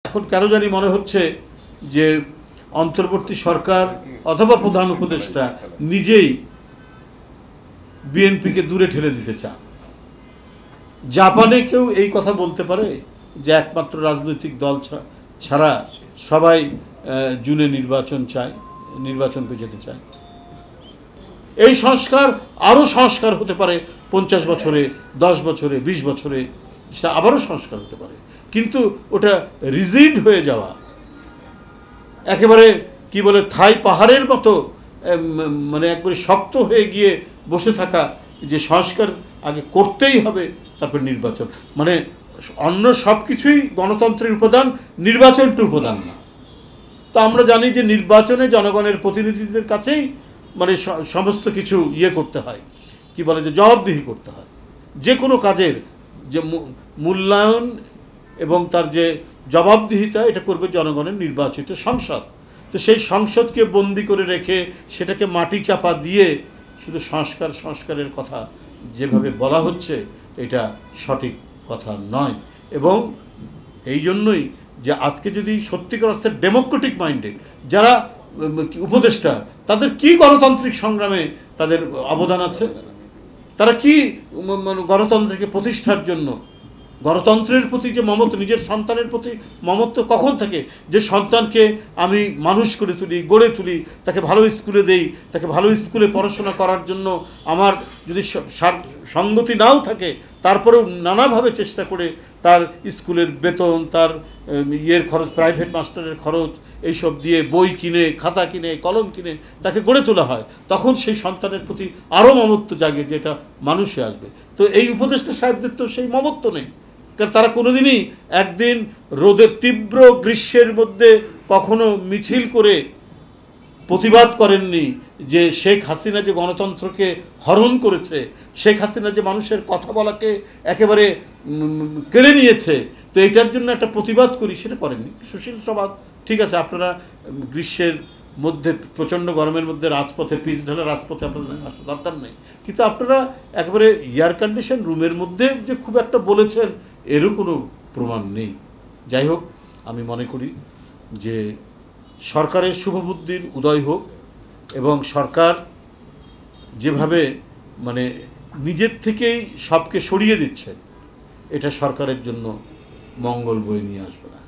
এখন কেন জানি মনে হচ্ছে যে অন্তর্বর্তী সরকার অথবা প্রধান উপদেষ্টা নিজেই বিএনপিকে দূরে ঠেলে দিতে চান। জাপানে কেউ এই কথা বলতে পারে যে একমাত্র রাজনৈতিক দল ছাড়া সবাই জুনে নির্বাচনকে যেতে চায়। এই সংস্কার আরও সংস্কার হতে পারে 50 বছরে, 10 বছরে, 20 বছরে, সেটা আবারও সংস্কার হতে পারে, কিন্তু ওটা রিজিড হয়ে যাওয়া, একেবারে কি বলে থাই পাহাড়ের মতো মানে একবারে শক্ত হয়ে গিয়ে বসে থাকা, যে সংস্কার আগে করতেই হবে তারপর নির্বাচন, মানে অন্য সব কিছুই গণতন্ত্রের উপাদান, নির্বাচনটা উপাদান না। তা আমরা জানি যে নির্বাচনে জনগণের প্রতিনিধিদের কাছেই মানে সমস্ত কিছু করতে হয়, কি বলে যে জবাবদিহি করতে হয়। যে কোনো কাজের যে মূল্যায়ন এবং তার যে জবাবদিহিতা, এটা করবে জনগণের নির্বাচিত সংসদ। তো সেই সংসদকে বন্দি করে রেখে সেটাকে মাটি চাপা দিয়ে শুধু সংস্কারের কথা যেভাবে বলা হচ্ছে, এটা সঠিক কথা নয়। এবং এই জন্যই যে আজকে যদি সত্যিকার অর্থে ডেমোক্রেটিক মাইন্ডেড যারা উপদেষ্টা, তাদের কি গণতান্ত্রিক সংগ্রামে তাদের অবদান আছে, তারা কি গণতন্ত্রকে প্রতিষ্ঠার জন্য, গণতন্ত্রের প্রতি যে মমত্ব, নিজের সন্তানের প্রতি মমত্ব কখন থেকে, যে সন্তানকে আমি মানুষ করে তুলি, গড়ে তুলি, তাকে ভালো স্কুলে দেই, তাকে ভালো স্কুলে পড়াশোনা করার জন্য আমার যদি সঙ্গতি নাও থাকে, তারপরেও নানাভাবে চেষ্টা করে তার স্কুলের বেতন, তার খরচ, প্রাইভেট মাস্টারের খরচ, এইসব দিয়ে বই কিনে, খাতা কিনে, কলম কিনে তাকে গড়ে তোলা হয়, তখন সেই সন্তানের প্রতি আরও মমত্ব জাগে, যেটা মানুষে আসবে। তো এই উপদেষ্টা সাহেবদের তো সেই মমত্ব নেই, কারণ তারা কোনোদিনই একদিন রোদের তীব্র গ্রীষ্মের মধ্যে কখনো মিছিল করে প্রতিবাদ করেননি যে শেখ হাসিনা যে গণতন্ত্রকে হরণ করেছে, শেখ হাসিনা যে মানুষের কথা বলাকে একেবারে কেড়ে নিয়েছে, তো এটার জন্য একটা প্রতিবাদ করি, সেটা করেননি। সুশীল সমাজ, ঠিক আছে, আপনারা গ্রীষ্মের মধ্যে প্রচণ্ড গরমের মধ্যে রাজপথে, পিচ ঢালা রাজপথে আপনাদের আসা দরকার নেই, কিন্তু আপনারা একেবারে এয়ার কন্ডিশন রুমের মধ্যে যে খুব একটা বলেছেন, এরও কোনো প্রমাণ নেই। যাই হোক, আমি মনে করি যে সরকারের শুভবুদ্ধির উদয় হোক, এবং সরকার যেভাবে মানে নিজের থেকেই সবকে সরিয়ে দিচ্ছেন, এটা সরকারের জন্য মঙ্গল বয়ে নিয়ে আসবে না।